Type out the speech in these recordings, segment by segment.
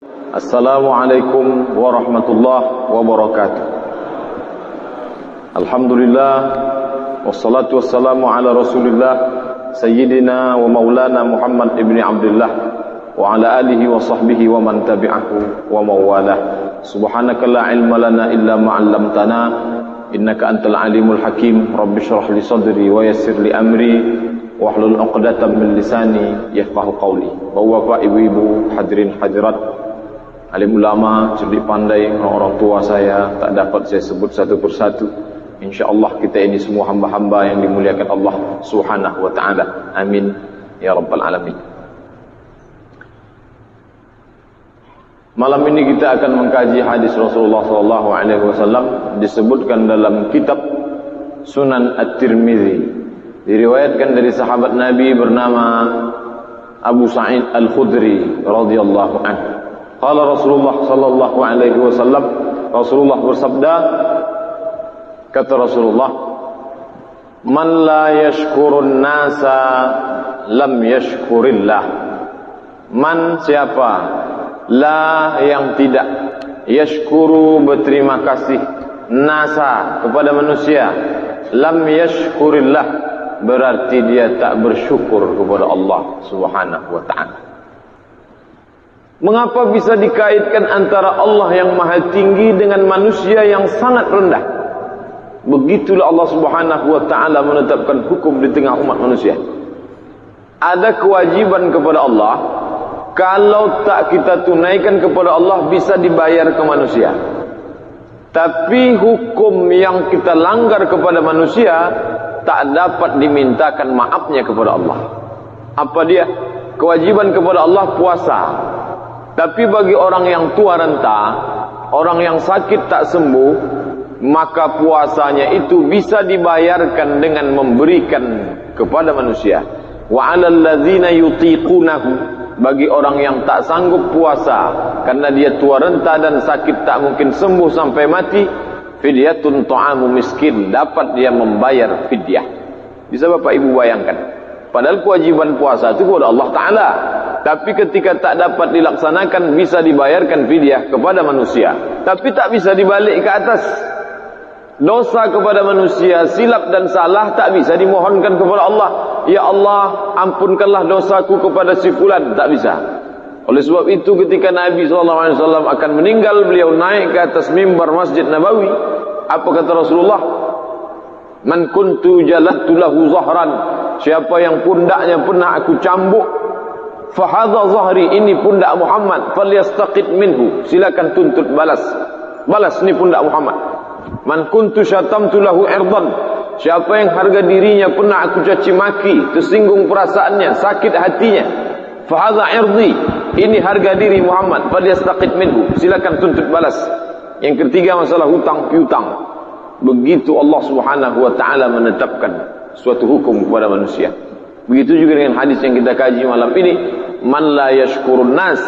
Assalamualaikum warahmatullahi wabarakatuh. Alhamdulillah wassalatu wassalamu ala Rasulillah Sayyidina wa maulana Muhammad ibni Abdullah wa ala alihi wa sahbihi wa man tabi'ahu wa mawalah. Subhanaka la ilma lana illa ma 'allamtana innaka antal alimul hakim. Rabbi shrah li sadri wa yassir li amri wahlul 'uqdatam min lisani yafqahu qawli. Bapak, ibu-ibu, hadirin hadirat, alim ulama, cerdik pandai, orang-orang tua saya tak dapat saya sebut satu persatu. InsyaAllah kita ini semua hamba-hamba yang dimuliakan Allah Subhanahu wa ta'ala. Amin ya rabbal alamin. Malam ini kita akan mengkaji hadis Rasulullah SAW disebutkan dalam kitab Sunan At-Tirmidzi. Diriwayatkan dari sahabat Nabi bernama Abu Sa'id Al-Khudri radhiyallahu anhu. Qala Rasulullah sallallahu alaihi wasallam, Rasulullah bersabda, kata Rasulullah, man la yashkurun nasa lam yashkurillah. Man, siapa? La, yang tidak, yashkuru, berterima kasih, nasa, kepada manusia, lam yashkurillah, berarti dia tak bersyukur kepada Allah Subhanahu wa ta'ala. Mengapa bisa dikaitkan antara Allah yang maha tinggi dengan manusia yang sangat rendah? Begitulah Allah Subhanahu wa ta'ala menetapkan hukum di tengah umat manusia. Ada kewajiban kepada Allah, kalau tak kita tunaikan kepada Allah bisa dibayar ke manusia. Tapi hukum yang kita langgar kepada manusia tak dapat dimintakan maafnya kepada Allah. Apa dia? Kewajiban kepada Allah puasa. Tapi bagi orang yang tua renta, orang yang sakit tak sembuh, maka puasanya itu bisa dibayarkan dengan memberikan kepada manusia. Wa 'alal ladzina yutiqunahu, bagi orang yang tak sanggup puasa karena dia tua renta dan sakit tak mungkin sembuh sampai mati, fidyatun ta'amu miskin, dapat dia membayar fidyah. Bisa Bapak Ibu bayangkan? Padahal kewajiban puasa itu kepada Allah Ta'ala, tapi ketika tak dapat dilaksanakan bisa dibayarkan fidyah kepada manusia. Tapi tak bisa dibalik ke atas. Dosa kepada manusia, silap dan salah tak bisa dimohonkan kepada Allah. Ya Allah, ampunkanlah dosaku kepada si fulan, tak bisa. Oleh sebab itu ketika Nabi SAW akan meninggal, beliau naik ke atas mimbar Masjid Nabawi. Apa kata Rasulullah? Man kuntu jalattu lahu zahran, siapa yang pundaknya pernah aku cambuk, fahadha zahri, ini pundak Muhammad, falyastaqid minhu, silakan tuntut balas ni pundak Muhammad. Man kuntu syatamtu lahu irdan, siapa yang harga dirinya pernah aku caci maki, tersinggung perasaannya, sakit hatinya, fahadha irdi, ini harga diri Muhammad, falyastaqid minhu, silakan tuntut balas. Yang ketiga masalah hutang piutang. Begitu Allah Subhanahu wa ta'ala menetapkan suatu hukum kepada manusia. Begitu juga dengan hadis yang kita kaji malam ini, man la yashkurun nas,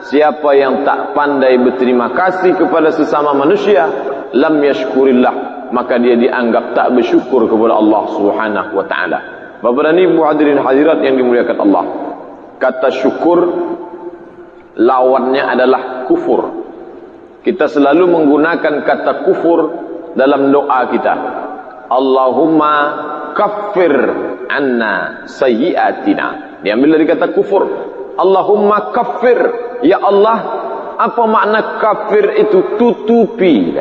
siapa yang tak pandai berterima kasih kepada sesama manusia, lam yashkurillah, maka dia dianggap tak bersyukur kepada Allah Subhanahu wa ta'ala. Bapak dan Ibu hadirin hadirat yang dimuliakan Allah, kata syukur lawannya adalah kufur. Kita selalu menggunakan kata kufur dalam doa kita. Allahumma kaffir anna sayyiatina, diambil dari kata kufur. Allahumma kaffir, ya Allah. Apa makna kafir itu? Tutupi.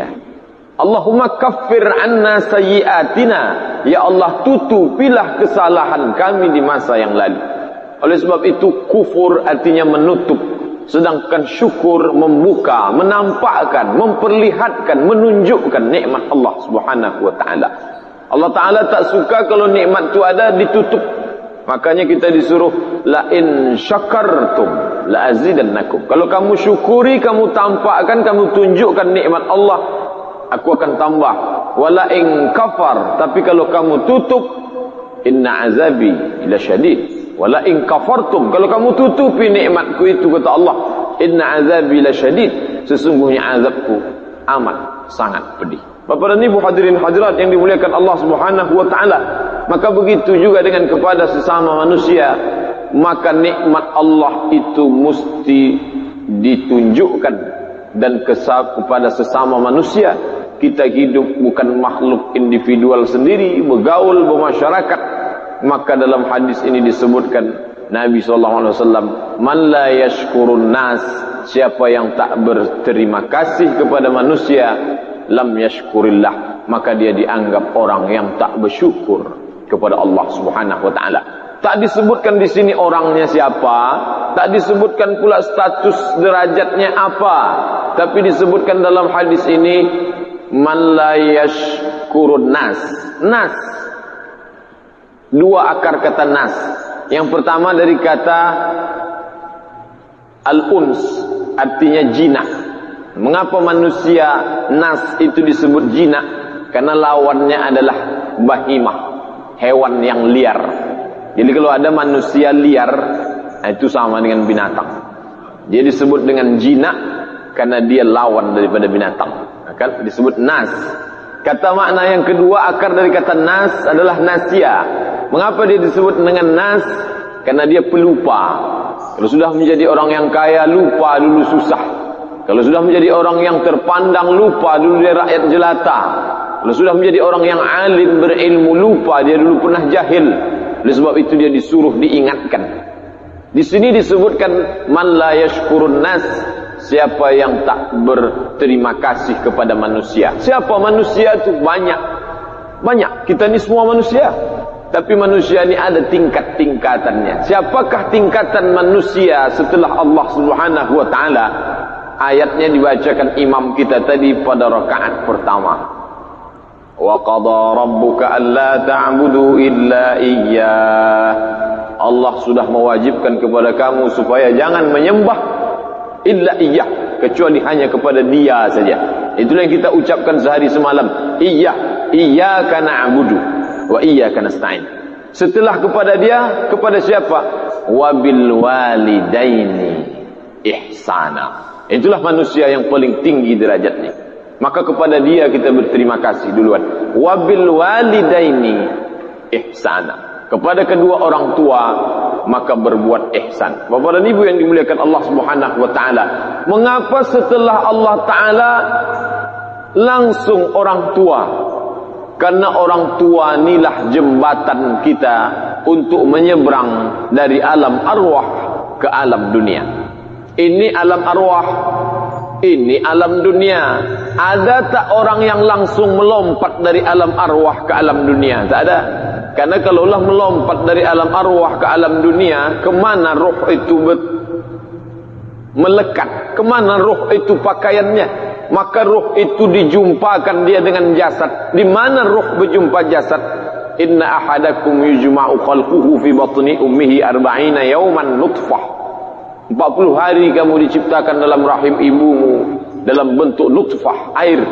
Allahumma kaffir anna sayyiatina, ya Allah tutupilah kesalahan kami di masa yang lalu. Oleh sebab itu kufur artinya menutup, sedangkan syukur membuka, menampakkan, memperlihatkan, menunjukkan nikmat Allah Subhanahu wa ta'ala. Allah Ta'ala tak suka kalau nikmat itu ada ditutup. Makanya kita disuruh la in syakartum la azidannakum. Kalau kamu syukuri, kamu tampakkan, kamu tunjukkan nikmat Allah, aku akan tambah. Wala in kafar, tapi kalau kamu tutup, inna azabi lasyadid. Wala in kafartum, kalau kamu tutupi nikmatku itu, kata Allah, inna azabi lasyadid, sesungguhnya azabku amat sangat pedih. Bapak dan Ibu hadirin hadirat yang dimuliakan Allah Subhanahu wa ta'ala, maka begitu juga dengan kepada sesama manusia, maka nikmat Allah itu mesti ditunjukkan dan kepada sesama manusia. Kita hidup bukan makhluk individual sendiri, bergaul, bermasyarakat. Maka dalam hadis ini disebutkan Nabi SAW, man la yashkurun nas, siapa yang tak berterima kasih kepada manusia, lam yashkurillah, maka dia dianggap orang yang tak bersyukur kepada Allah Subhanahu wa taala. Tak disebutkan di sini orangnya siapa, tak disebutkan pula status derajatnya apa, tapi disebutkan dalam hadis ini man la yashkurun nas. Nas, dua akar kata nas. Yang pertama dari kata al-uns, artinya jinak. Mengapa manusia nas itu disebut jinak? Karena lawannya adalah bahimah, hewan yang liar. Jadi kalau ada manusia liar, itu sama dengan binatang. Dia disebut dengan jinak karena dia lawan daripada binatang. Kan disebut nas. Kata makna yang kedua, akar dari kata nas adalah nasia. Mengapa dia disebut dengan nas? Karena dia pelupa. Kalau sudah menjadi orang yang kaya, lupa dulu susah. Kalau sudah menjadi orang yang terpandang, lupa dulu dia rakyat jelata. Kalau sudah menjadi orang yang alim, berilmu, lupa dia dulu pernah jahil. Oleh sebab itu dia disuruh diingatkan. Di sini disebutkan man la yashkurun nas, siapa yang tak berterima kasih kepada manusia. Siapa manusia itu? Banyak. Banyak. Kita ni semua manusia. Tapi manusia ni ada tingkat-tingkatannya. Siapakah tingkatan manusia setelah Allah Subhanahu wa taala? Ayatnya dibacakan imam kita tadi pada rakaat pertama. Wa qada rabbuka alla ta'budu illa iyyah. Allah sudah mewajibkan kepada kamu supaya jangan menyembah illa iyyah, kecuali hanya kepada Dia saja. Itulah yang kita ucapkan sehari semalam. Iyyaka na'budu wa iyyaka nasta'in. Setelah kepada Dia, kepada siapa? Wabil walidaini ihsana. Itulah manusia yang paling tinggi derajatnya. Maka kepada Dia kita berterima kasih duluan. Wabil walidaini ihsana. Kepada kedua orang tua maka berbuat ihsan. Bapak dan Ibu yang dimuliakan Allah Subhanahu wa taala, mengapa setelah Allah taala langsung orang tua? Karena orang tua inilah jembatan kita untuk menyeberang dari alam arwah ke alam dunia. Ini alam arwah, ini alam dunia. Ada tak orang yang langsung melompat dari alam arwah ke alam dunia? Tak ada. Karena kalaulah melompat dari alam arwah ke alam dunia, kemana roh itu melekat? Kemana roh itu pakaiannya? Maka roh itu dijumpakan dia dengan jasad. Di mana roh berjumpa jasad? Inna ahadakum yujma'u khalquhu fi batni ummihi 40 yawman nutfah. 40 hari kamu diciptakan dalam rahim ibumu dalam bentuk nutfah, air.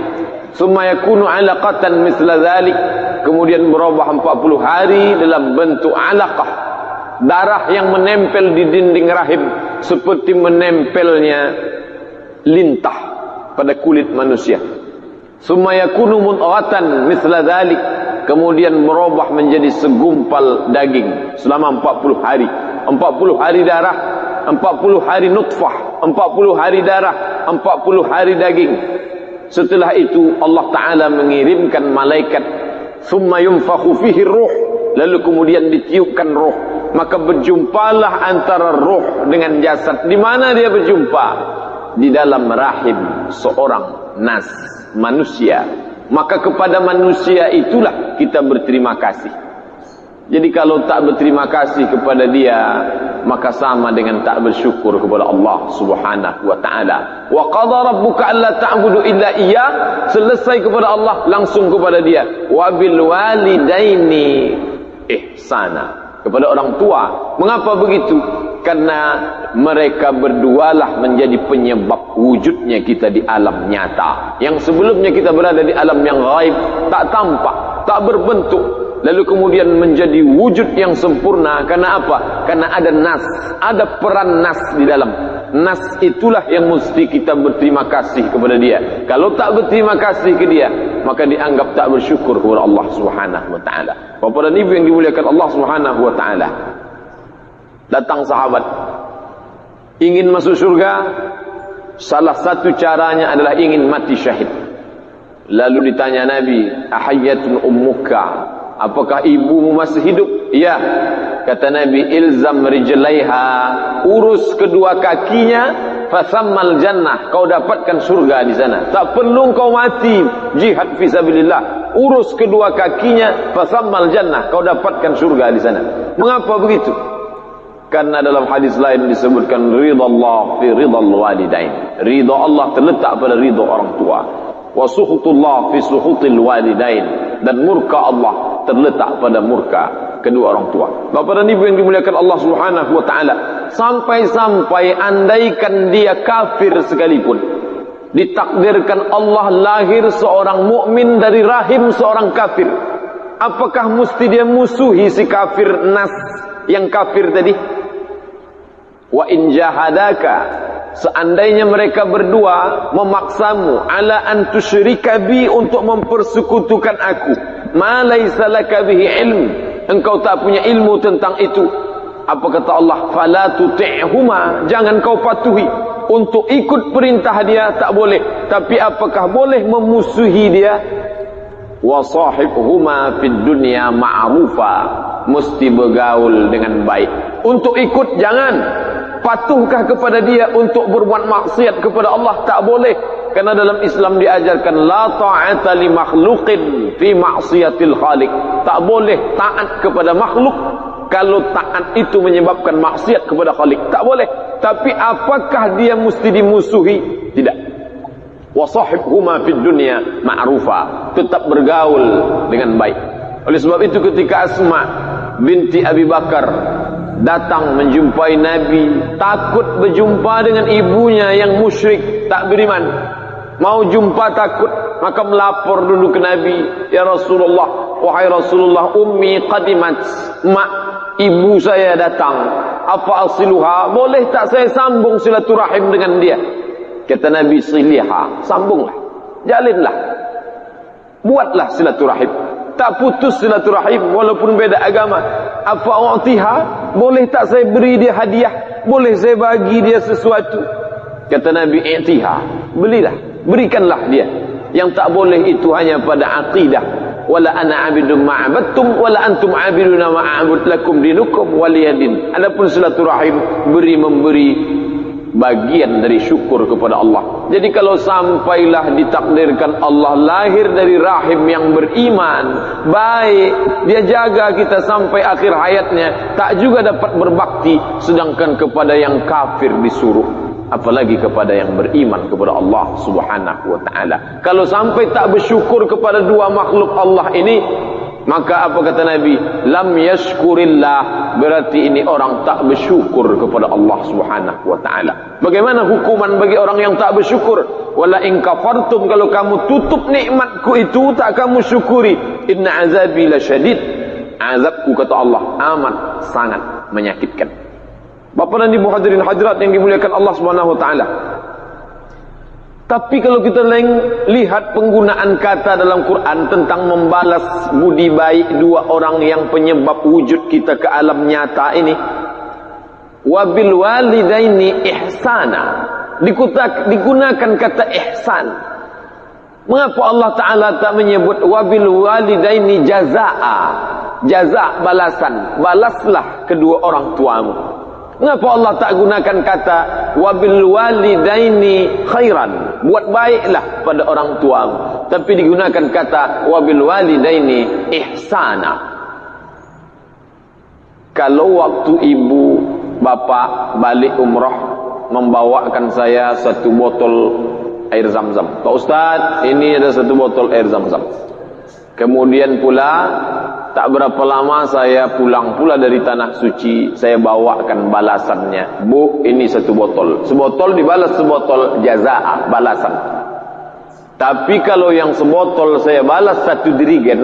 Summa yakunu 'alaqatan mithla dhalik. Kemudian berubah 40 hari dalam bentuk 'alaqah, darah yang menempel di dinding rahim seperti menempelnya lintah pada kulit manusia. Summa yakunu mudghatan mithla dhalik. Kemudian berubah menjadi segumpal daging selama 40 hari. 40 hari darah, 40 hari nutfah, 40 hari darah, 40 hari daging. Setelah itu Allah Ta'ala mengirimkan malaikat. Thumma yunfakhu fihi ruh. Lalu kemudian ditiupkan roh. Maka berjumpalah antara roh dengan jasad. Di mana dia berjumpa? Di dalam rahim seorang nas, manusia. Maka kepada manusia itulah kita berterima kasih. Jadi kalau tak berterima kasih kepada Dia, maka sama dengan tak bersyukur kepada Allah Subhanahu wa taala. Wa qadara rabbuka alla ta'budu illa iyyah. Selesai kepada Allah, langsung kepada Dia. Wa bil walidaini ihsana. Kepada orang tua. Mengapa begitu? Karena mereka berdualah menjadi penyebab wujudnya kita di alam nyata. Yang sebelumnya kita berada di alam yang gaib, tak tampak, tak berbentuk. Lalu kemudian menjadi wujud yang sempurna. Karena apa? Karena ada nas, ada peran nas di dalam. Nas itulah yang mesti kita berterima kasih kepada Dia. Kalau tak berterima kasih ke Dia, maka dianggap tak bersyukur kepada Allah Subhanahu wa taala. Bapak dan Ibu yang dimuliakan Allah Subhanahu wa taala, datang sahabat ingin masuk surga, Salah satu caranya adalah ingin mati syahid. Lalu ditanya Nabi, ahayyatun ummuka, apakah ibumu masih hidup? Ya. Kata Nabi, ilzam rijlaiha, urus kedua kakinya, fasammal jannah, kau dapatkan surga di sana. Tak perlu kau mati jihad fisabilillah, urus kedua kakinya, fasammal jannah, kau dapatkan surga di sana. Mengapa begitu? Karena dalam hadis lain disebutkan ridha Allah fi ridhal walidain. Ridha Allah terletak pada ridha orang tua. Wa suhutullah fi suhutil walidain, dan murka Allah terletak pada murka kedua orang tua. Bapak dan Ibu yang dimuliakan Allah Subhanahu wa taala, sampai-sampai andaikan dia kafir sekalipun, ditakdirkan Allah lahir seorang mukmin dari rahim seorang kafir, apakah mesti dia musuhi si kafir nas yang kafir tadi? Wa in jahadaka, seandainya mereka berdua memaksamu, ala an tusyrika bi, untuk mempersekutukan aku, ma laisa laka bihi ilm, engkau tak punya ilmu tentang itu. Apa kata Allah? Fala tuti'huma, jangan kau patuhi. Untuk ikut perintah dia tak boleh, tapi apakah boleh memusuhi dia? Wa sahibhuma fid dunya ma'rufa, mesti bergaul dengan baik. Untuk ikut jangan. Patuhkah kepada dia untuk berbuat maksiat kepada Allah? Tak boleh. Karena dalam Islam diajarkan la ta'ata li makhluqin fi ma'siyatil khaliq. Tak boleh taat kepada makhluk kalau taat itu menyebabkan maksiat kepada Khaliq. Tak boleh. Tapi apakah dia mesti dimusuhi? Tidak. Wa sahibhuma fid dunya ma'rufa, tetap bergaul dengan baik. Oleh sebab itu ketika Asma binti Abi Bakar datang menjumpai Nabi, takut berjumpa dengan ibunya yang musyrik, tak beriman, mau jumpa takut, maka melapor dulu ke Nabi, ya Rasulullah, wahai Rasulullah, ummi qadimat, mak ibu saya datang, apa asiluha, boleh tak saya sambung silaturahim dengan dia? Kata Nabi, siliha, sambunglah, jalinlah, buatlah silaturahim, tak putus silaturahim walaupun beda agama. Apa u'tiha, boleh tak saya beri dia hadiah, boleh saya bagi dia sesuatu? Kata Nabi, i'tiha, belilah, berikanlah dia. Yang tak boleh itu hanya pada aqidah, wala ana abidun ma'abadtum wala antum abiduna ma'abud lakum dinukum waliyadin. Adapun silaturahim, beri memberi bagian dari syukur kepada Allah. Jadi kalau sampailah ditakdirkan Allah lahir dari rahim yang beriman, baik, dia jaga kita sampai akhir hayatnya, tak juga dapat berbakti, sedangkan kepada yang kafir disuruh, apalagi kepada yang beriman kepada Allah Subhanahu wa taala. Kalau sampai tak bersyukur kepada dua makhluk Allah ini, maka apa kata Nabi? Lam yashkurillah, berarti ini orang tak bersyukur kepada Allah Subhanahu wa taala. Bagaimana hukuman bagi orang yang tak bersyukur? Wala in kafartum, kalau kamu tutup nikmatku itu, tak kamu syukuri, inna azabi lasyadid, azabku kata Allah amat sangat menyakitkan. Bapak dan Ibu hadirin hadirat yang dimuliakan Allah Subhanahu wa taala, tapi kalau kita lihat penggunaan kata dalam Quran tentang membalas budi baik dua orang yang penyebab wujud kita ke alam nyata ini, wabil walidaini ihsana, digunakan kata ihsan. Mengapa Allah Ta'ala tak menyebut wabil walidaini jazaa, jaza balasan, balaslah kedua orang tuamu? Mengapa Allah tak gunakan kata wabil walidaini khairan, buat baiklah pada orang tuamu, tapi digunakan kata wabil walidaini ihsana? Kalau waktu ibu bapa balik umrah membawakan saya satu botol air zam-zam, Pak Ustaz, ini ada satu botol air zam-zam. Kemudian pula tak berapa lama saya pulang pula dari tanah suci, saya bawakan balasannya. Bu, ini satu botol. Sebotol dibalas sebotol, jazaa, balasan. Tapi kalau yang sebotol saya balas satu dirigen,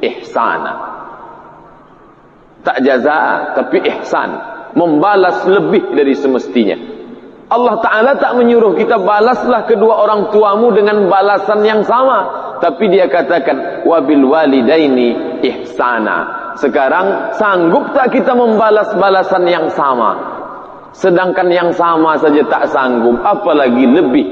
ihsana. Tak jazaa, tapi ihsan. Membalas lebih dari semestinya. Allah Ta'ala tak menyuruh kita balaslah kedua orang tuamu dengan balasan yang sama, tapi dia katakan wabil walidaini ihsana. Sekarang sanggup tak kita membalas balasan yang sama? Sedangkan yang sama saja tak sanggup, apalagi lebih.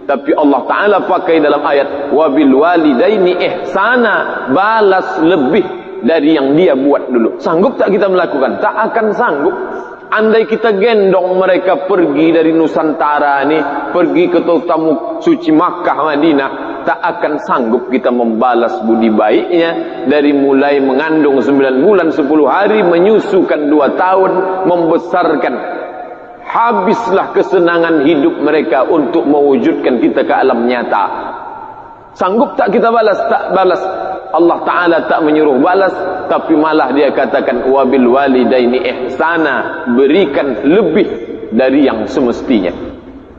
Tapi Allah Ta'ala pakai dalam ayat wabil walidaini ihsana, balas lebih dari yang dia buat dulu. Sanggup tak kita melakukan? Tak akan sanggup. Andai kita gendong mereka pergi dari Nusantara ni, pergi ke tamu suci Makkah Madinah, tak akan sanggup kita membalas budi baiknya. Dari mulai mengandung 9 bulan 10 hari, menyusukan 2 tahun, membesarkan. Habislah kesenangan hidup mereka untuk mewujudkan kita ke alam nyata. Sanggup tak kita balas? Tak balas. Allah Ta'ala tak menyuruh balas, tapi malah dia katakan wabil walidaini ihsana, berikan lebih dari yang semestinya.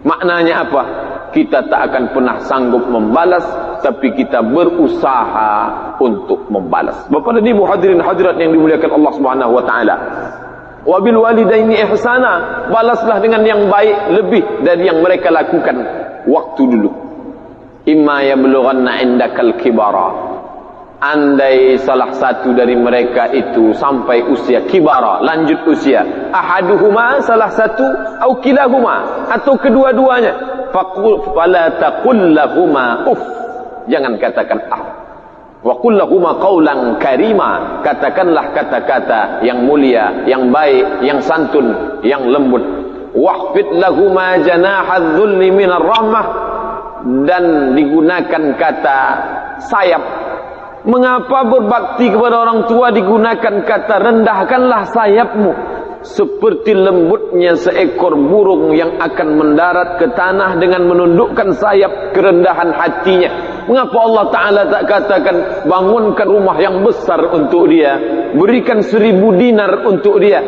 Maknanya apa? Kita tak akan pernah sanggup membalas, tapi kita berusaha untuk membalas. Bapak dan Ibu hadirin hadirat yang dimuliakan Allah Subhanahu wa taala. Wabil walidaini ihsana, balaslah dengan yang baik lebih dari yang mereka lakukan waktu dulu. Imma yablughanna indakal kibara, andai salah satu dari mereka itu sampai usia kibara, lanjut usia, ahaduhuma, salah satu, au kilahuma, atau kedua-duanya, fala taqul lahuma uff, jangan katakan ah, wa qul lahuma qawlan karima, katakanlah kata-kata yang mulia, yang baik, yang santun, yang lembut. Wahfid lahuma janahadz dhulli minar rahmah, dan digunakan kata sayap. Mengapa berbakti kepada orang tua digunakan kata rendahkanlah sayapmu, seperti lembutnya seekor burung yang akan mendarat ke tanah dengan menundukkan sayap, kerendahan hatinya. Mengapa Allah Ta'ala tak katakan bangunkan rumah yang besar untuk dia, berikan 1000 dinar untuk dia?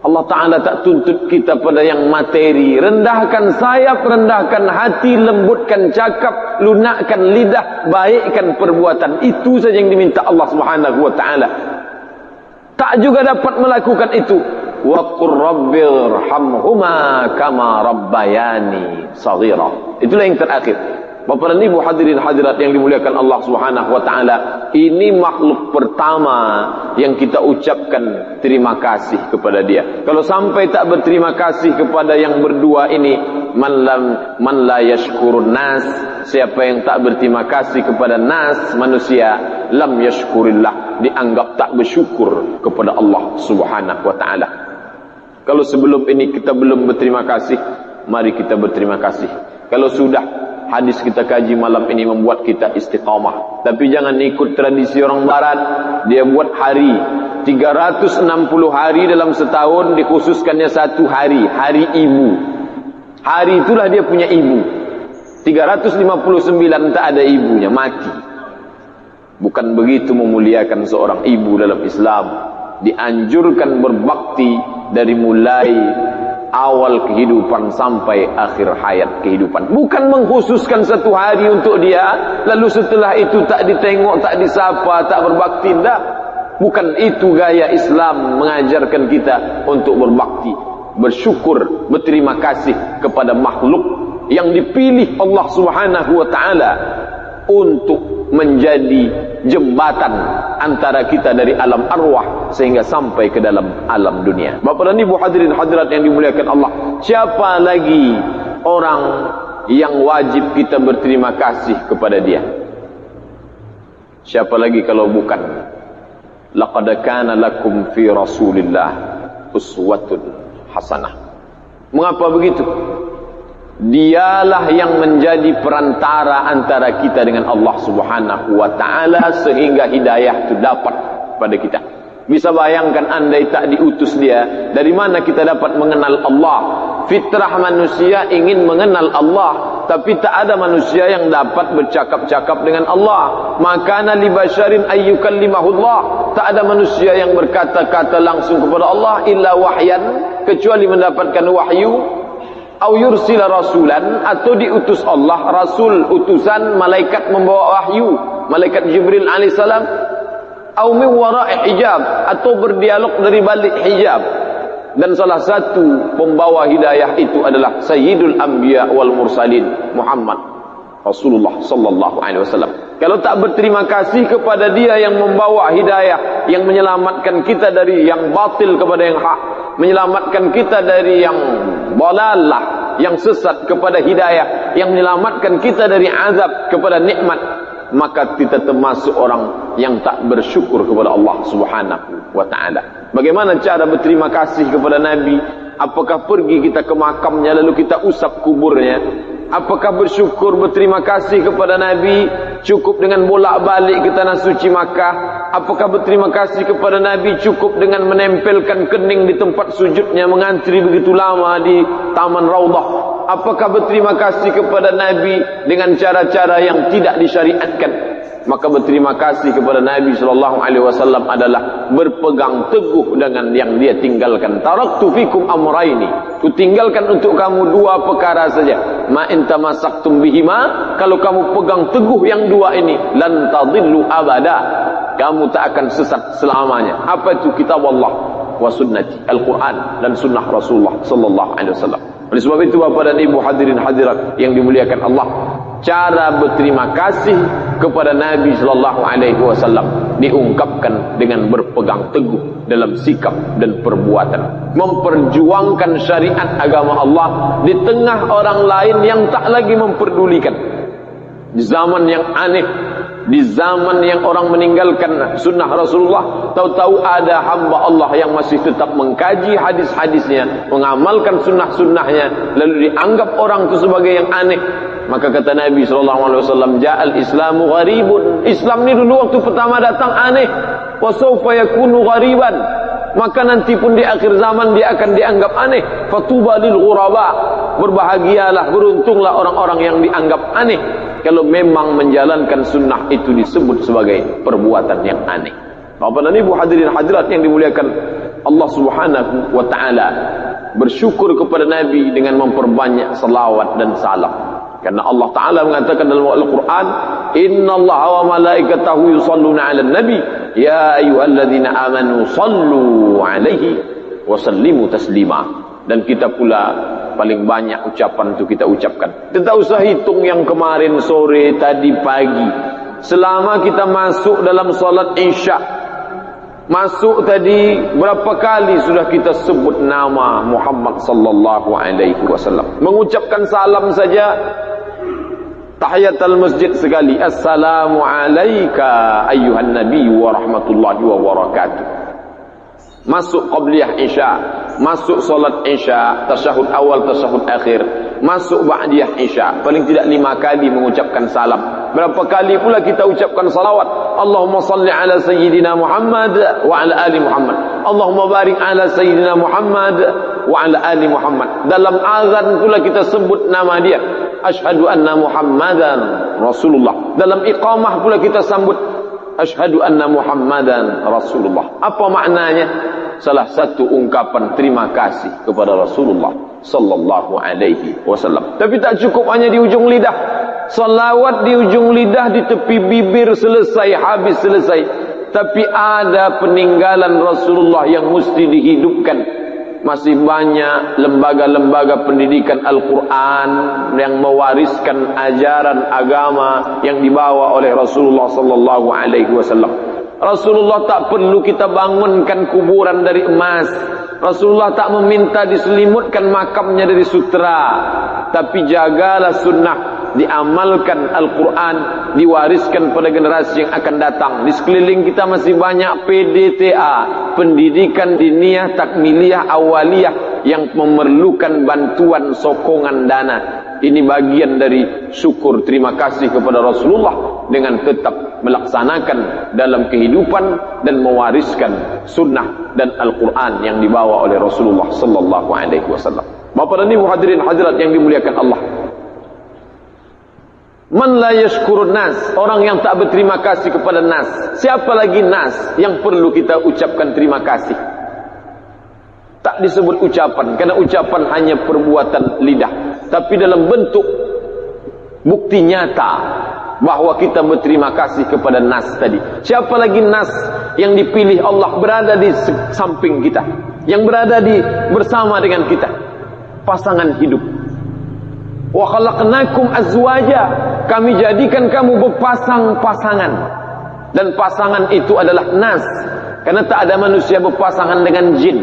Allah Ta'ala tak tuntut kita pada yang materi. Rendahkan sayap, rendahkan hati, lembutkan cakap, lunakkan lidah, baikkan perbuatan. Itu saja yang diminta Allah Subhanahu wa Ta'ala. Tak juga dapat melakukan itu. Wa qur rabbirhamhuma kama rabbayani shaghira. Itulah yang terakhir. Bapak dan Ibu hadirin hadirat yang dimuliakan Allah Subhanahu wa taala, ini makhluk pertama yang kita ucapkan terima kasih kepada dia. Kalau sampai tak berterima kasih kepada yang berdua ini, man la yashkurun nas, siapa yang tak berterima kasih kepada nas, manusia, lam yashkurillah, dianggap tak bersyukur kepada Allah Subhanahu wa taala. Kalau sebelum ini kita belum berterima kasih, mari kita berterima kasih. Kalau sudah, hadis kita kaji malam ini membuat kita istiqamah. Tapi jangan ikut tradisi orang barat. Dia buat hari 360 hari dalam setahun, dikhususkannya 1 hari, hari ibu. Hari itulah dia punya ibu. 359 tak ada ibunya, mati. Bukan begitu memuliakan seorang ibu dalam Islam. Dianjurkan berbakti dari mulai awal kehidupan sampai akhir hayat kehidupan. Bukan mengkhususkan 1 hari untuk dia, lalu setelah itu tak ditengok, tak disapa, tak berbakti. Tak. Bukan itu gaya Islam mengajarkan kita untuk berbakti, bersyukur, berterima kasih kepada makhluk yang dipilih Allah Subhanahu wa taala untuk menjadi jembatan antara kita dari alam arwah sehingga sampai ke dalam alam dunia. Bapak dan Ibu hadirin hadirat yang dimuliakan Allah, siapa lagi orang yang wajib kita berterima kasih kepada dia? Siapa lagi kalau bukan laqad kana lakum fi Rasulillah uswatun hasanah. Mengapa begitu? Dialah yang menjadi perantara antara kita dengan Allah Subhanahu wa taala sehingga hidayah itu dapat pada kita. Bisa bayangkan andai tak diutus dia, dari mana kita dapat mengenal Allah? Fitrah manusia ingin mengenal Allah, tapi tak ada manusia yang dapat bercakap-cakap dengan Allah. Makana li basyarin ayyukallimahullah, tak ada manusia yang berkata-kata langsung kepada Allah illa wahyan, kecuali mendapatkan wahyu. Au yursila rasulan, atau diutus Allah rasul, utusan malaikat membawa wahyu, malaikat Jibril alaihissalam. Au min wara'i hijab, atau berdialog dari balik hijab. Dan salah satu pembawa hidayah itu adalah Sayyidul Anbiya wal Mursalin, Muhammad Rasulullah sallallahu alaihi wasallam. Kalau tak berterima kasih kepada dia yang membawa hidayah, yang menyelamatkan kita dari yang batil kepada yang hak, menyelamatkan kita dari yang dalalah, yang sesat kepada hidayah, yang menyelamatkan kita dari azab kepada nikmat, maka kita termasuk orang yang tak bersyukur kepada Allah Subhanahu wa taala. Bagaimana cara berterima kasih kepada Nabi? Apakah pergi kita ke makamnya lalu kita usap kuburnya? Apakah bersyukur berterima kasih kepada Nabi cukup dengan bolak-balik ke tanah suci Makkah? Apakah berterima kasih kepada Nabi cukup dengan menempelkan kening di tempat sujudnya, mengantri begitu lama di Taman Raudah? Apakah berterima kasih kepada Nabi dengan cara-cara yang tidak disyariatkan? Maka berterima kasih kepada Nabi SAW adalah berpegang teguh dengan yang dia tinggalkan. Taraktu fikum amraini, ku tinggalkan untuk kamu dua perkara saja. Ma in tamassaktum bihima, kalau kamu pegang teguh yang dua ini, lan tadillu abada, kamu tak akan sesat selamanya. Apa itu? Kitab Allah wa sunnati, Al-Quran dan sunnah Rasulullah SAW. Oleh sebab itu, Bapak dan Ibu hadirin hadirat yang dimuliakan Allah, cara berterima kasih kepada Nabi SAW diungkapkan dengan berpegang teguh dalam sikap dan perbuatan, memperjuangkan syariat agama Allah di tengah orang lain yang tak lagi memperdulikan. Di zaman yang aneh, di zaman yang orang meninggalkan sunnah Rasulullah, tahu-tahu ada hamba Allah yang masih tetap mengkaji hadis-hadisnya, mengamalkan sunnah-sunnahnya, lalu dianggap orang itu sebagai yang aneh. Maka kata Nabi SAW, ja'al islamu gharibun, Islam ni dulu waktu pertama datang aneh, wa sawfa yakunu ghariban, maka nanti pun di akhir zaman dia akan dianggap aneh. Fatuba lil ghuraba, berbahagialah, beruntunglah orang-orang yang dianggap aneh kalau memang menjalankan sunnah itu disebut sebagai perbuatan yang aneh. Bapak dan Ibu hadirin hadirat yang dimuliakan Allah Subhanahu wa taala, bersyukur kepada Nabi dengan memperbanyak salawat dan salam. Karena Allah Ta'ala mengatakan dalam Al-Quran, innallaha wa malaikatahu yusalluna 'alan nabi ya ayyuhalladzina amanu sallu 'alaihi wa sallimu taslima. Dan kita pula paling banyak ucapan itu kita ucapkan. Tidak usah hitung yang kemarin sore, tadi pagi. Selama kita masuk dalam salat Isya, masuk tadi, berapa kali sudah kita sebut nama Muhammad sallallahu alaihi wasallam. Mengucapkan salam saja, tahiyatul masjid sekali, assalamu alayka ayyuhan nabi wa rahmatullahi wa barakatuh. Masuk qabliyah Isya, masuk salat Isya, tasyahud awal, tasyahud akhir, masuk ba'diyah Isya, paling tidak 5 kali mengucapkan salam. Berapa kali pula kita ucapkan salawat? Allahumma salli ala sayyidina Muhammad wa ala ali Muhammad, Allahumma barik ala sayyidina Muhammad wa ala ali Muhammad. Dalam azan pula kita sebut nama dia, asyhadu anna Muhammadan Rasulullah. Dalam iqamah pula kita sambut, asyhadu anna Muhammadan Rasulullah. Apa maknanya? Salah satu ungkapan terima kasih kepada Rasulullah sallallahu alaihi wasallam. Tapi tak cukup hanya di ujung lidah. Salawat di ujung lidah, di tepi bibir selesai, habis selesai. Tapi ada peninggalan Rasulullah yang mesti dihidupkan. Masih banyak lembaga-lembaga pendidikan Al-Quran yang mewariskan ajaran agama yang dibawa oleh Rasulullah sallallahu alaihi wasallam. Rasulullah tak perlu kita bangunkan kuburan dari emas. Rasulullah tak meminta diselimutkan makamnya dari sutra. Tapi jagalah sunnah, diamalkan Al-Quran, diwariskan pada generasi yang akan datang. Di sekeliling kita masih banyak PDTA, pendidikan diniyah, takmiliyah, awaliyah, yang memerlukan bantuan sokongan dana. Ini bagian dari syukur terima kasih kepada Rasulullah dengan tetap melaksanakan dalam kehidupan dan mewariskan sunnah dan Al-Quran yang dibawa oleh Rasulullah sallallahu alaihi wasallam. Bapak dan Ibu hadirin hadirat yang dimuliakan Allah, man la yashkurun nas, orang yang tak berterima kasih kepada nas. Siapa lagi nas yang perlu kita ucapkan terima kasih? Tak disebut ucapan, karena ucapan hanya perbuatan lidah. Tapi dalam bentuk bukti nyata bahawa kita berterima kasih kepada nas tadi. Siapa lagi nas yang dipilih Allah berada di samping kita, yang berada bersama dengan kita, pasangan hidup. Wa khalaqnakum azwaja, kami jadikan kamu berpasang-pasangan. Dan pasangan itu adalah nas. Karena tak ada manusia berpasangan dengan jin.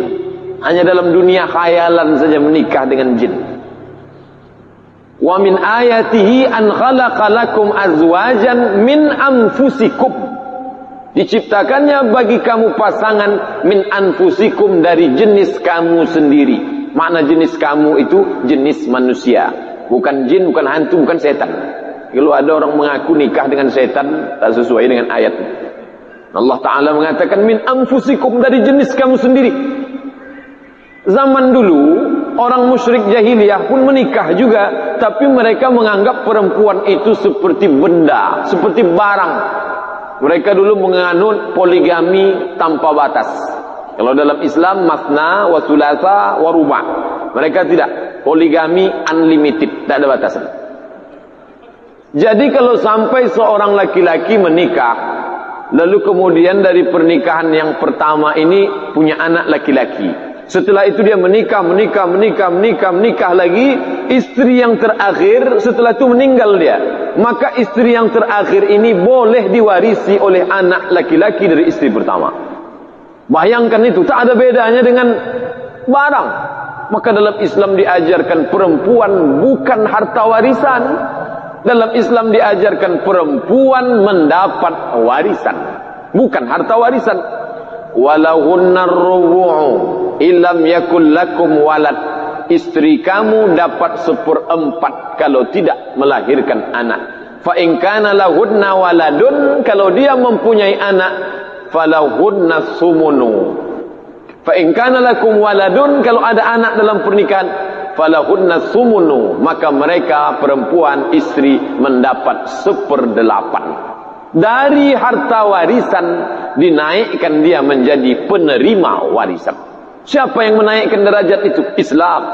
Hanya dalam dunia khayalan saja menikah dengan jin. Wa min ayatihi an khalaqa lakum azwajan min anfusikum. Diciptakannya bagi kamu pasangan min anfusikum dari jenis kamu sendiri. Makna jenis kamu itu jenis manusia. Bukan jin, bukan hantu, bukan setan. Kalau ada orang mengaku nikah dengan setan, tak sesuai dengan ayat. Allah Ta'ala mengatakan min anfusikum, dari jenis kamu sendiri. Zaman dulu orang musyrik jahiliyah pun menikah juga, tapi mereka menganggap perempuan itu seperti benda, seperti barang. Mereka dulu menganut poligami tanpa batas. Kalau dalam Islam masna wa thulatha wa ruba'. Mereka tidak, poligami unlimited, tak ada batasan. Jadi kalau sampai seorang laki-laki menikah, lalu kemudian dari pernikahan yang pertama ini punya anak laki-laki. Setelah itu dia menikah lagi. Istri yang terakhir setelah itu meninggal dia. Maka istri yang terakhir ini boleh diwarisi oleh anak laki-laki dari istri pertama. Bayangkan itu, tak ada bedanya dengan barang. Maka dalam Islam diajarkan perempuan bukan harta warisan. Dalam Islam diajarkan perempuan mendapat warisan, bukan harta warisan. Walahunnar rubu'u illam yakul lakum walad. Istri kamu dapat 1/4 kalau tidak melahirkan anak. Fa in kana lahunna waladun, kalau dia mempunyai anak, falahunna sumunu. Fa in kana lakum waladun, kalau ada anak dalam pernikahan, falahunna sumunu, maka mereka perempuan istri mendapat 1/8 dari harta warisan. Dinaikkan dia menjadi penerima warisan. Siapa yang menaikkan derajat itu? Islam.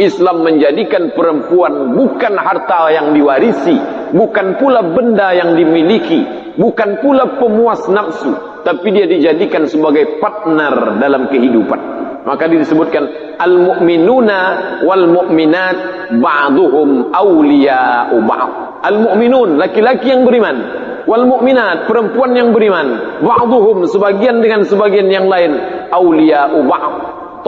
Islam menjadikan perempuan bukan harta yang diwarisi, bukan pula benda yang dimiliki, bukan pula pemuas nafsu, tapi dia dijadikan sebagai partner dalam kehidupan. Maka disebutkan al-mu'minuna wal mu'minat ba'duhum awliya'u ba'd. Al-mu'minun, laki-laki yang beriman, wal mu'minat, perempuan yang beriman, ba'duhum, sebagian dengan sebagian yang lain, awliya'u ba'd,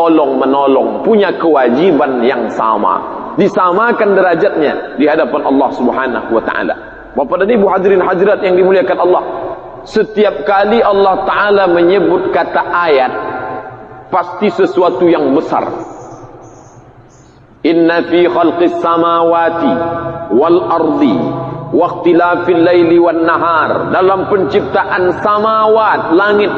tolong menolong, punya kewajiban yang sama, disamakan derajatnya di hadapan Allah Subhanahu wa taala. Bapak dan Ibu hadirin hadirat yang dimuliakan Allah, setiap kali Allah Taala menyebut kata ayat, pasti sesuatu yang besar. Inna fi khalqis samawati wal ardi wa ikhtilafil laili wan nahar. Dalam penciptaan samawat, langit,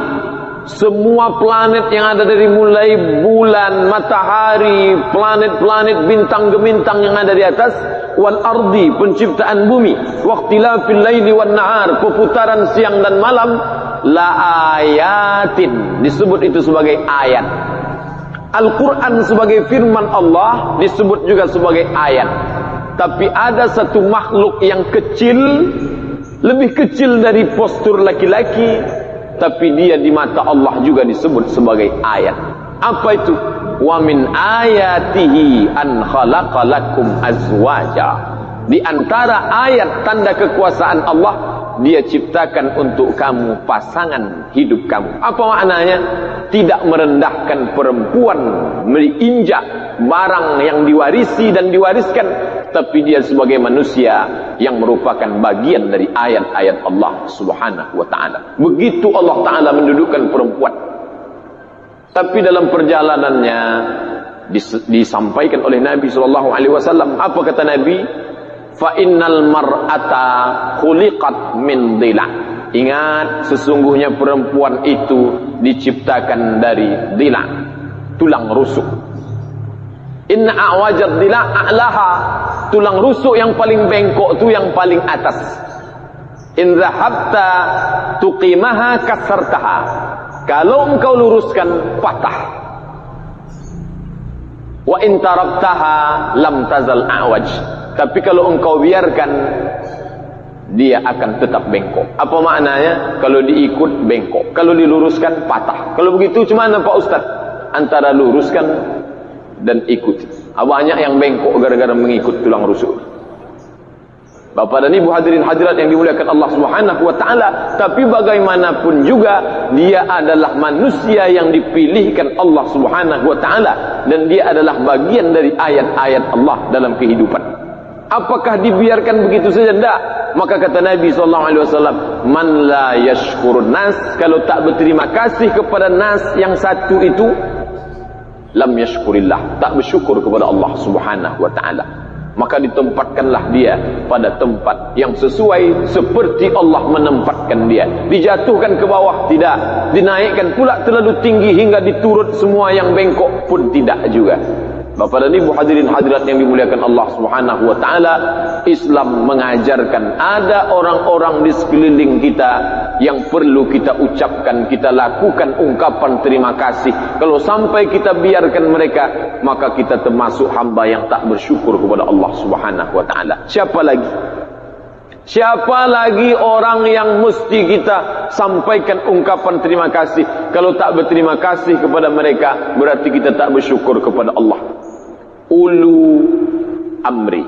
semua planet yang ada dari mulai bulan, matahari, planet-planet, bintang-gemintang yang ada di atas, wal ardi, penciptaan bumi, wa ikhtilafil laili wan nahar, perputaran siang dan malam, la ayatin, disebut itu sebagai ayat. Al-Quran sebagai firman Allah disebut juga sebagai ayat. Tapi ada satu makhluk yang kecil, lebih kecil dari postur laki-laki, tapi dia di mata Allah juga disebut sebagai ayat. Apa itu? Wa min ayatihi an khalaqa lakum azwaja. Di antara ayat tanda kekuasaan Allah, dia ciptakan untuk kamu pasangan hidup kamu. Apa maknanya? Tidak merendahkan perempuan, menginjak barang yang diwarisi dan diwariskan, tapi dia sebagai manusia yang merupakan bagian dari ayat-ayat Allah Subhanahu wa taala. Begitu Allah Taala mendudukkan perempuan. Tapi dalam perjalanannya disampaikan oleh Nabi sallallahu alaihi wasallam, apa kata Nabi? Fa innal mar'ata khuliqat min dhila. Ingat, sesungguhnya perempuan itu diciptakan dari dhila, tulang rusuk. Inna a'wajad dhila a'laha. Tulang rusuk yang paling bengkok itu yang paling atas. In dhahabta tuqimaha kasartaha. Kalau engkau luruskan, patah. Wa in taraktaha lam tazal a'waj. Tapi kalau engkau biarkan, dia akan tetap bengkok. Apa maknanya? Kalau diikut bengkok, kalau diluruskan patah. Kalau begitu cuma Pak Ustaz? Antara luruskan dan ikuti. Banyak yang bengkok gara-gara mengikut tulang rusuk. Bapak dan Ibu hadirin hadirat yang dimuliakan Allah Subhanahu wa taala, tapi bagaimanapun juga dia adalah manusia yang dipilihkan Allah Subhanahu wa taala dan dia adalah bagian dari ayat-ayat Allah dalam kehidupan. Apakah dibiarkan begitu saja? Tidak. Maka kata Nabi sallallahu alaihi wasallam, "Man la yashkurun nas," kalau tak berterima kasih kepada nas yang satu itu, lam yashkurillah, tak bersyukur kepada Allah Subhanahu wa taala. Maka ditempatkanlah dia pada tempat yang sesuai seperti Allah menempatkan dia. Dijatuhkan ke bawah tidak, dinaikkan pula terlalu tinggi hingga diturut semua yang bengkok pun tidak juga. Bapak dan Ibu hadirin hadirat yang dimuliakan Allah Subhanahu wa taala, Islam mengajarkan ada orang-orang di sekeliling kita yang perlu kita ucapkan, kita lakukan ungkapan terima kasih. Kalau sampai kita biarkan mereka, maka kita termasuk hamba yang tak bersyukur kepada Allah Subhanahu wa taala. Siapa lagi? Siapa lagi orang yang mesti kita sampaikan ungkapan terima kasih? Kalau tak berterima kasih kepada mereka, berarti kita tak bersyukur kepada Allah. Ulu amri,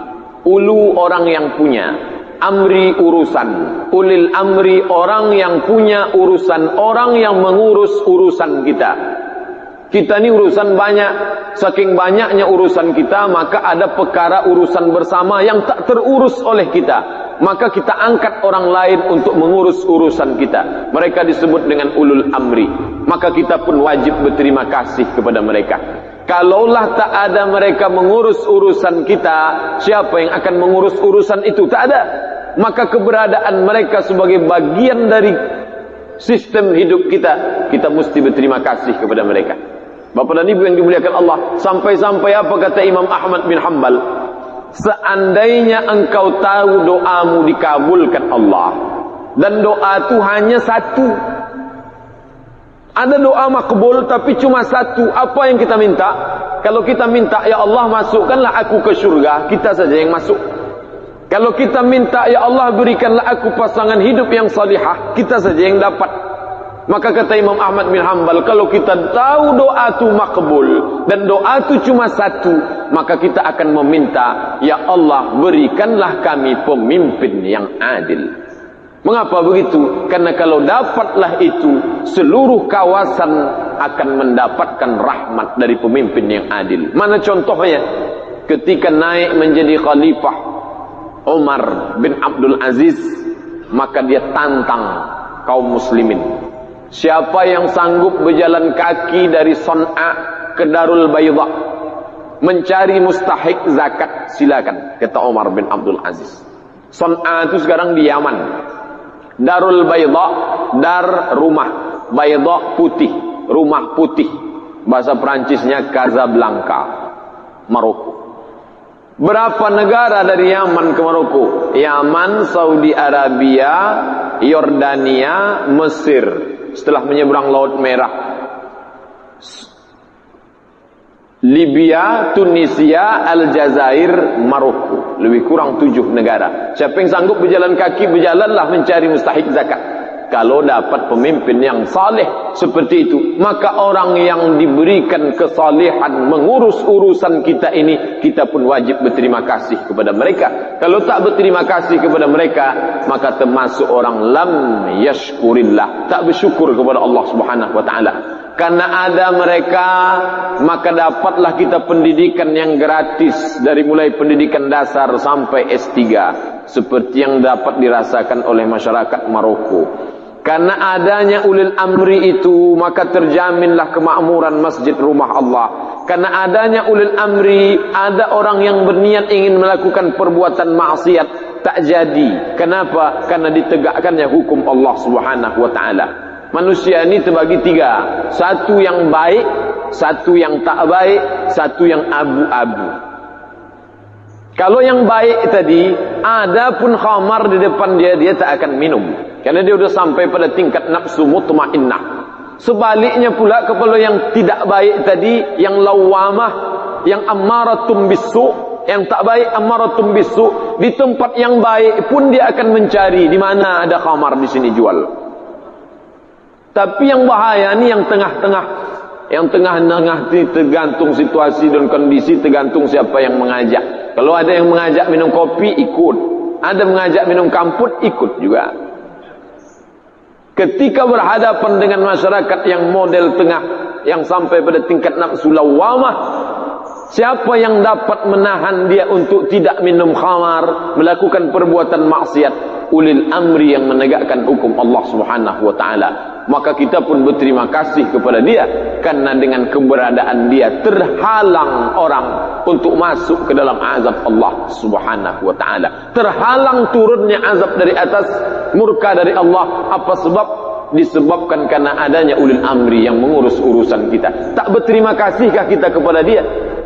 ulu orang yang punya, amri urusan, ulil amri orang yang punya urusan, orang yang mengurus urusan kita. Kita ni urusan banyak, saking banyaknya urusan kita, maka ada perkara urusan bersama yang tak terurus oleh kita, maka kita angkat orang lain untuk mengurus urusan kita. Mereka disebut dengan ulul amri, maka kita pun wajib berterima kasih kepada mereka. Kalaulah tak ada mereka mengurus urusan kita, siapa yang akan mengurus urusan itu? Tak ada. Maka keberadaan mereka sebagai bagian dari sistem hidup kita, kita mesti berterima kasih kepada mereka. Bapak dan Ibu yang dimuliakan Allah, sampai-sampai apa kata Imam Ahmad bin Hanbal? Seandainya engkau tahu doamu dikabulkan Allah, dan doa itu hanya satu. Ada doa makbul tapi cuma satu. Apa yang kita minta? Kalau kita minta, ya Allah masukkanlah aku ke syurga, kita saja yang masuk. Kalau kita minta, ya Allah berikanlah aku pasangan hidup yang salihah, kita saja yang dapat. Maka kata Imam Ahmad bin Hanbal, kalau kita tahu doa itu makbul dan doa itu cuma satu, maka kita akan meminta, ya Allah berikanlah kami pemimpin yang adil. Mengapa begitu? Karena kalau dapatlah itu, seluruh kawasan akan mendapatkan rahmat dari pemimpin yang adil. Mana contohnya? Ketika naik menjadi khalifah Umar bin Abdul Aziz, maka dia tantang kaum muslimin. Siapa yang sanggup berjalan kaki dari Son'a ke Darul Bayda mencari mustahik zakat, silakan, kata Umar bin Abdul Aziz. Son'a itu sekarang di Yaman. Darul Bayda, dar rumah, Bayda putih, rumah putih. Bahasa Perancisnya Casablanca, Maroko. Berapa negara dari Yaman ke Maroko? Yaman, Saudi Arabia, Yordania, Mesir. Setelah menyeberang Laut Merah, Libya, Tunisia, Aljazair, Maroko. Lebih kurang 7 negara. Siapa yang sanggup berjalan kaki, berjalanlah mencari mustahik zakat. Kalau dapat pemimpin yang saleh seperti itu, maka orang yang diberikan kesalehan mengurus urusan kita ini, kita pun wajib berterima kasih kepada mereka. Kalau tak berterima kasih kepada mereka, maka termasuk orang lam yashkurillah, tak bersyukur kepada Allah Subhanahu wa taala. Karena ada mereka, maka dapatlah kita pendidikan yang gratis dari mulai pendidikan dasar sampai S3, seperti yang dapat dirasakan oleh masyarakat Maroko. Karena adanya ulil amri itu, maka terjaminlah kemakmuran masjid rumah Allah. Karena adanya ulil amri, ada orang yang berniat ingin melakukan perbuatan maksiat, tak jadi. Kenapa? Karena ditegakkannya hukum Allah Subhanahu wa taala. Manusia ini terbagi 3. Satu yang baik, satu yang tak baik, satu yang abu-abu. Kalau yang baik tadi, ada pun khamar di depan dia, dia tak akan minum. Karena dia sudah sampai pada tingkat nafsu mutmainnah. Sebaliknya pula kepada yang tidak baik tadi, yang lawamah, yang ammaratum bisu, yang tak baik ammaratum bisu, di tempat yang baik pun dia akan mencari di mana ada khamar di sini jual. Tapi yang bahaya ni yang tengah-tengah. Yang tengah-tengah ni tergantung situasi dan kondisi, tergantung siapa yang mengajak. Kalau ada yang mengajak minum kopi, ikut. Ada mengajak minum kamput, ikut juga. Ketika berhadapan dengan masyarakat yang model tengah, yang sampai pada tingkat nafsu lawamah, siapa yang dapat menahan dia untuk tidak minum khamar, melakukan perbuatan maksiat? Ulil amri yang menegakkan hukum Allah Subhanahu wa taala. Maka kita pun berterima kasih kepada dia, karena dengan keberadaan dia terhalang orang untuk masuk ke dalam azab Allah Subhanahu wa taala. Terhalang turunnya azab dari atas, murka dari Allah. Apa sebab? Disebabkan karena adanya ulil amri yang mengurus urusan kita. Tak berterima kasihkah kita kepada dia?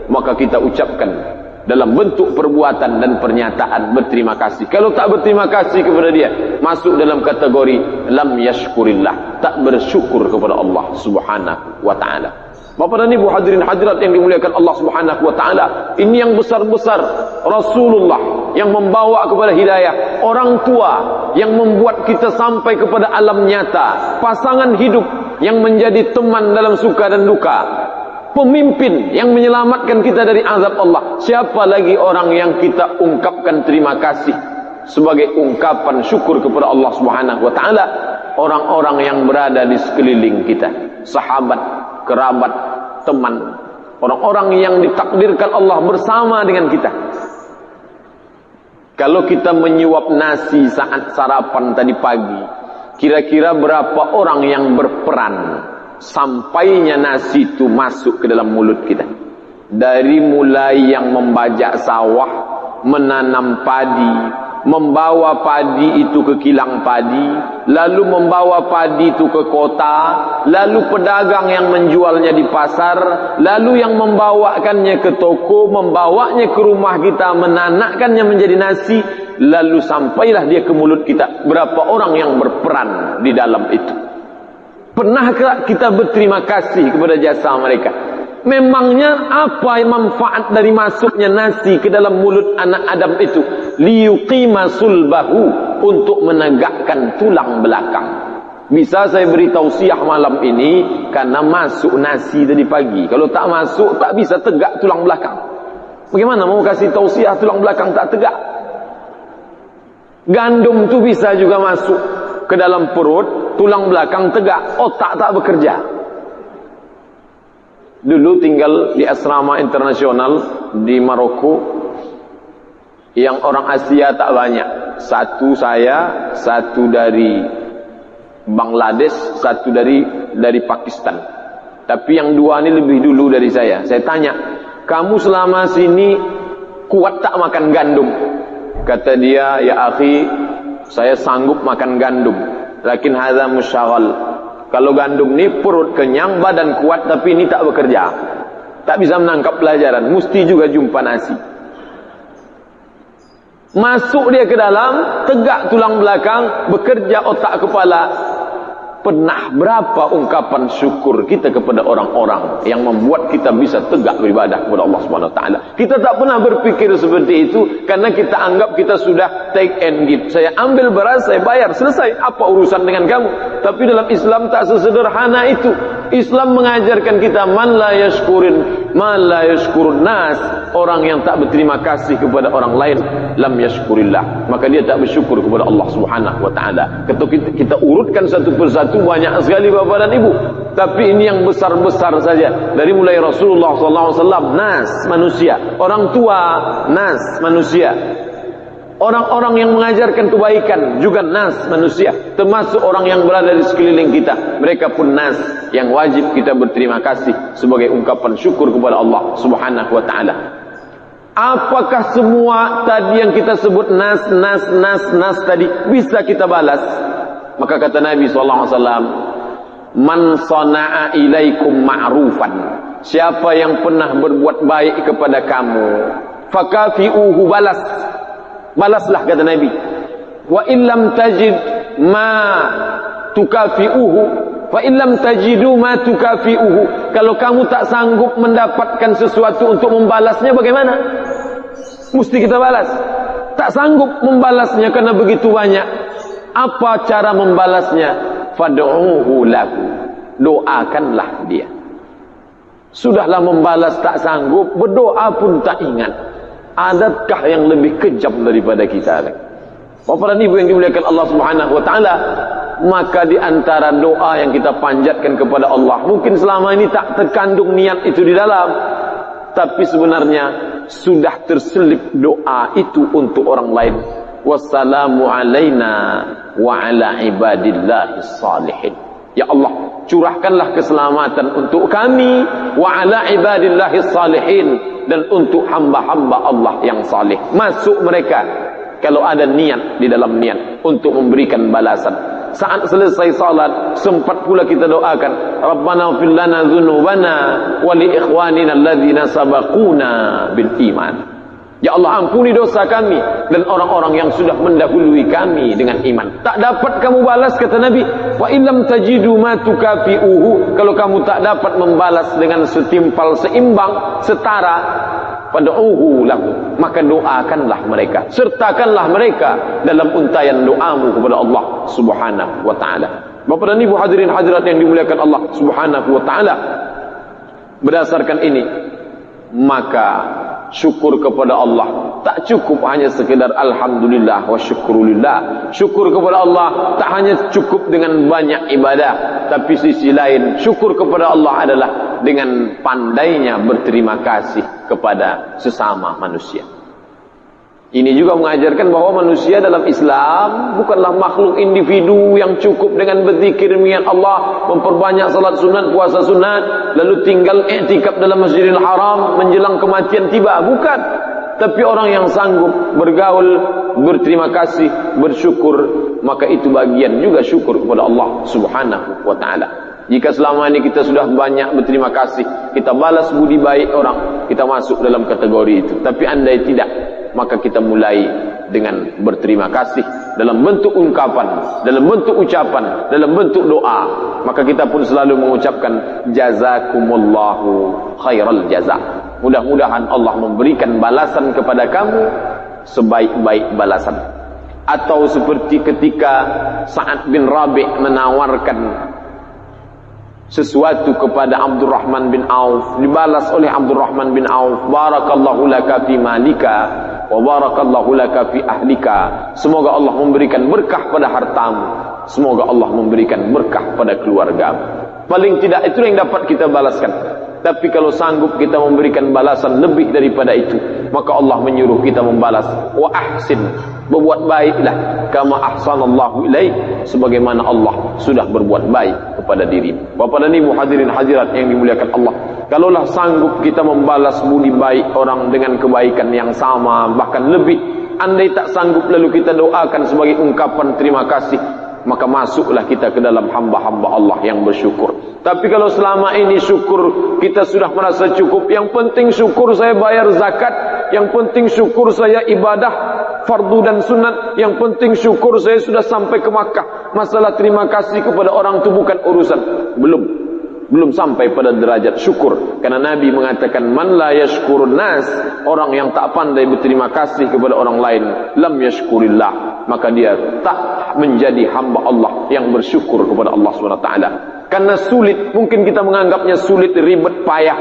Maka kita ucapkan dalam bentuk perbuatan dan pernyataan berterima kasih. Kalau tak berterima kasih kepada dia, masuk dalam kategori lam yashkurillah, tak bersyukur kepada Allah Subhanahu wa taala. Bapak dan Ibu hadirin hadirat yang dimuliakan Allah Subhanahu wa taala, ini yang besar-besar Rasulullah yang membawa kepada hidayah, orang tua yang membuat kita sampai kepada alam nyata, pasangan hidup yang menjadi teman dalam suka dan duka, pemimpin yang menyelamatkan kita dari azab Allah. Siapa lagi orang yang kita ungkapkan terima kasih sebagai ungkapan syukur kepada Allah Subhanahu wa taala? Orang-orang yang berada di sekeliling kita, sahabat, kerabat, teman, orang-orang yang ditakdirkan Allah bersama dengan kita. Kalau kita menyuap nasi saat sarapan tadi pagi, kira-kira berapa orang yang berperan sampainya nasi itu masuk ke dalam mulut kita? Dari mulai yang membajak sawah, menanam padi, membawa padi itu ke kilang padi, lalu membawa padi itu ke kota, lalu pedagang yang menjualnya di pasar, lalu yang membawakannya ke toko, membawanya ke rumah kita, menanakkannya menjadi nasi, lalu sampailah dia ke mulut kita. Berapa orang yang berperan di dalam itu? Pernahkah kita berterima kasih kepada jasa mereka? Memangnya apa manfaat dari masuknya nasi ke dalam mulut anak Adam itu? Liyuqima sulbahu, untuk menegakkan tulang belakang. Bisa saya beri tausiah malam ini karena masuk nasi tadi pagi. Kalau tak masuk, tak bisa tegak tulang belakang. Bagaimana mau kasih tausiah tulang belakang tak tegak? Gandum tu bisa juga masuk ke dalam perut, tulang belakang tegak, otak tak bekerja. Dulu tinggal di asrama internasional di Maroko, yang orang Asia tak banyak. Satu saya, satu dari Bangladesh, satu dari Pakistan. Tapi yang dua ni lebih dulu dari saya. Saya tanya, kamu selama sini kuat tak makan gandum? Kata dia, ya akhi, saya sanggup makan gandum, lakin hadza musyaghal. Kalau gandum ni perut kenyang, badan kuat, tapi ini tak bekerja, tak bisa menangkap pelajaran, mesti juga jumpa nasi. Masuk dia ke dalam, tegak tulang belakang, bekerja otak kepala. Pernah berapa ungkapan syukur kita kepada orang-orang yang membuat kita bisa tegak beribadah kepada Allah Subhanahu wa taala? Kita tak pernah berpikir seperti itu karena kita anggap kita sudah take and give. Saya ambil beras, saya bayar, selesai. Apa urusan dengan kamu? Tapi dalam Islam tak sesederhana itu. Islam mengajarkan kita man la yashkurun nas. Orang yang tak berterima kasih kepada orang lain, lam yashkurillah, maka dia tak bersyukur kepada Allah Subhanahu wa taala. Kita urutkan satu persatu, banyak sekali Bapak dan Ibu, tapi ini yang besar-besar saja. Dari mulai Rasulullah SAW, nas manusia, orang tua nas manusia, orang-orang yang mengajarkan kebaikan juga nas manusia, termasuk orang yang berada di sekeliling kita, mereka pun nas yang wajib kita berterima kasih sebagai ungkapan syukur kepada Allah Subhanahu wa taala. Apakah semua tadi yang kita sebut nas tadi bisa kita balas? Maka kata Nabi SAW, man sana'a ilaikum ma'rufan, siapa yang pernah berbuat baik kepada kamu, fakafi'uhu, balaslah kata Nabi. Wa illam tajid ma tukafi'uhu, fa illam tajidu ma tukafi'uhu, kalau kamu tak sanggup mendapatkan sesuatu untuk membalasnya, bagaimana? Mesti kita balas. Tak sanggup membalasnya karena begitu banyak. Apa cara membalasnya? Fad'uhu lahu, doakanlah dia. Sudahlah membalas tak sanggup, berdoa pun tak ingat. Adakah yang lebih kejam daripada kita? Bapak dan Ibu yang dimuliakan Allah Subhanahu wa taala, maka di antara doa yang kita panjatkan kepada Allah, mungkin selama ini tak terkandung niat itu di dalam, tapi sebenarnya sudah terselip doa itu untuk orang lain. Wassalamu alaina wa ala ibadillahis salihin. Ya Allah, curahkanlah keselamatan untuk kami, wa ala ibadillahis salihin, dan untuk hamba-hamba Allah yang saleh. Masuk mereka kalau ada niat di dalam niat untuk memberikan balasan. Saat selesai salat, sempat pula kita doakan, Rabbana ighfir lana dzunubana wa li ikhwanina alladzina sabaquna bil iman. Ya Allah, ampuni dosa kami dan orang-orang yang sudah mendahului kami dengan iman. Tak dapat kamu balas, kata Nabi, wa illam tajidu ma tukafi'uhu, kalau kamu tak dapat membalas dengan setimpal, seimbang, setara, fad'uhu lahu, maka doakanlah mereka, sertakanlah mereka dalam untayan doamu kepada Allah Subhanahu wa taala. Bapak dan Ibu hadirin hadirat yang dimuliakan Allah Subhanahu wa taala, berdasarkan ini maka syukur kepada Allah tak cukup hanya sekedar alhamdulillah wa syukurulillah. Syukur kepada Allah tak hanya cukup dengan banyak ibadah, tapi sisi lain syukur kepada Allah adalah dengan pandainya berterima kasih kepada sesama manusia. Ini juga mengajarkan bahwa manusia dalam Islam bukanlah makhluk individu yang cukup dengan berzikir mengingat Allah, memperbanyak salat sunat, puasa sunat, lalu tinggal i'tikaf dalam Masjidil Haram menjelang kematian tiba. Bukan. Tapi orang yang sanggup bergaul, berterima kasih, bersyukur, maka itu bagian juga syukur kepada Allah Subhanahu wa taala. Jika selama ini kita sudah banyak berterima kasih, kita balas budi baik orang, kita masuk dalam kategori itu. Tapi andai tidak, maka kita mulai dengan berterima kasih dalam bentuk ungkapan, dalam bentuk ucapan, dalam bentuk doa. Maka kita pun selalu mengucapkan jazakumullahu khairal jaza. Mudah-mudahan Allah memberikan balasan kepada kamu sebaik-baik balasan. Atau seperti ketika Sa'ad bin Rabi' menawarkan sesuatu kepada Abdurrahman bin Auf, dibalas oleh Abdurrahman bin Auf, barakallahu laka fi malika wa barakallahu laka fi ahlika. Semoga Allah memberikan berkah pada hartamu, semoga Allah memberikan berkah pada keluargamu. Paling tidak itu yang dapat kita balaskan. Tapi kalau sanggup kita memberikan balasan lebih daripada itu, maka Allah menyuruh kita membalas, wa ahsin, berbuat baiklah, kama ahsanallahu ilaik, sebagaimana Allah sudah berbuat baik kepada dirimu. Bapak dan Ibu hadirin hadirat yang dimuliakan Allah, kalaulah sanggup kita membalas budi baik orang dengan kebaikan yang sama, bahkan lebih, andai tak sanggup lalu kita doakan sebagai ungkapan terima kasih, maka masuklah kita ke dalam hamba-hamba Allah yang bersyukur. Tapi kalau selama ini syukur kita sudah merasa cukup, yang penting syukur saya bayar zakat, yang penting syukur saya ibadah fardu dan sunat, yang penting syukur saya sudah sampai ke Makkah, masalah terima kasih kepada orang itu bukan urusan. Belum sampai pada derajat syukur. Karena Nabi mengatakan, man la yashkurun nas, orang yang tak pandai berterima kasih kepada orang lain, lam yashkurillah, maka dia tak menjadi hamba Allah yang bersyukur kepada Allah SWT. Karena sulit, mungkin kita menganggapnya sulit, ribet, payah.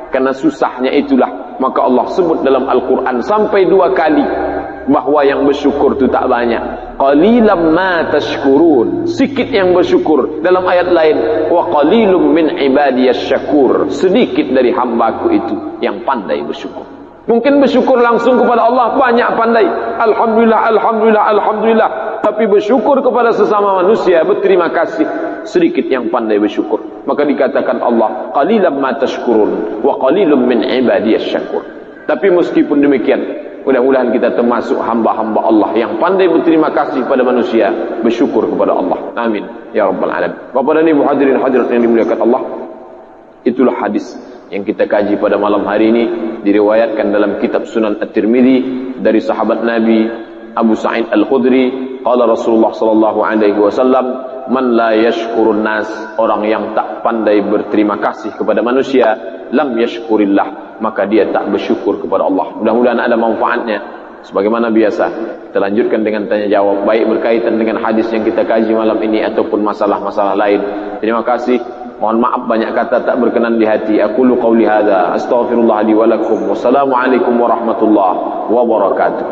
Karena susahnya itulah, maka Allah sebut dalam Al-Quran sampai 2 kali bahwa yang bersyukur itu tak banyak. Qalilam ma tashkurun, sikit yang bersyukur. Dalam ayat lain, wa qalilum min ibadiyas syakur, sedikit dari hambaku itu yang pandai bersyukur. Mungkin bersyukur langsung kepada Allah banyak pandai, alhamdulillah, alhamdulillah, alhamdulillah. Tapi bersyukur kepada sesama manusia, berterima kasih, sedikit yang pandai bersyukur. Maka dikatakan Allah, qalilam ma tashkurun wa qalilum min ibadiyas syakur. Tapi meskipun demikian, mudah-mudahan kita termasuk hamba-hamba Allah yang pandai berterima kasih pada manusia, bersyukur kepada Allah. Amin ya rabbal alamin. Bapak dan Ibu hadirin hadirat yang dimuliakan Allah, itulah hadis yang kita kaji pada malam hari ini, diriwayatkan dalam kitab Sunan At-Tirmidzi dari sahabat Nabi Abu Sa'id Al-Khudri, qala Rasulullah sallallahu alaihi wasallam, man la yashkurun nas, orang yang tak pandai berterima kasih kepada manusia, lam yashkurillah, maka dia tak bersyukur kepada Allah. Mudah-mudahan ada manfaatnya. Sebagaimana biasa, kita lanjutkan dengan tanya jawab, baik berkaitan dengan hadis yang kita kaji malam ini ataupun masalah-masalah lain. Terima kasih. Mohon maaf banyak kata tak berkenan di hati. Aqulu qawli hadza, astaghfirullah li wa lakum. Wassalamualaikum warahmatullahi wabarakatuh.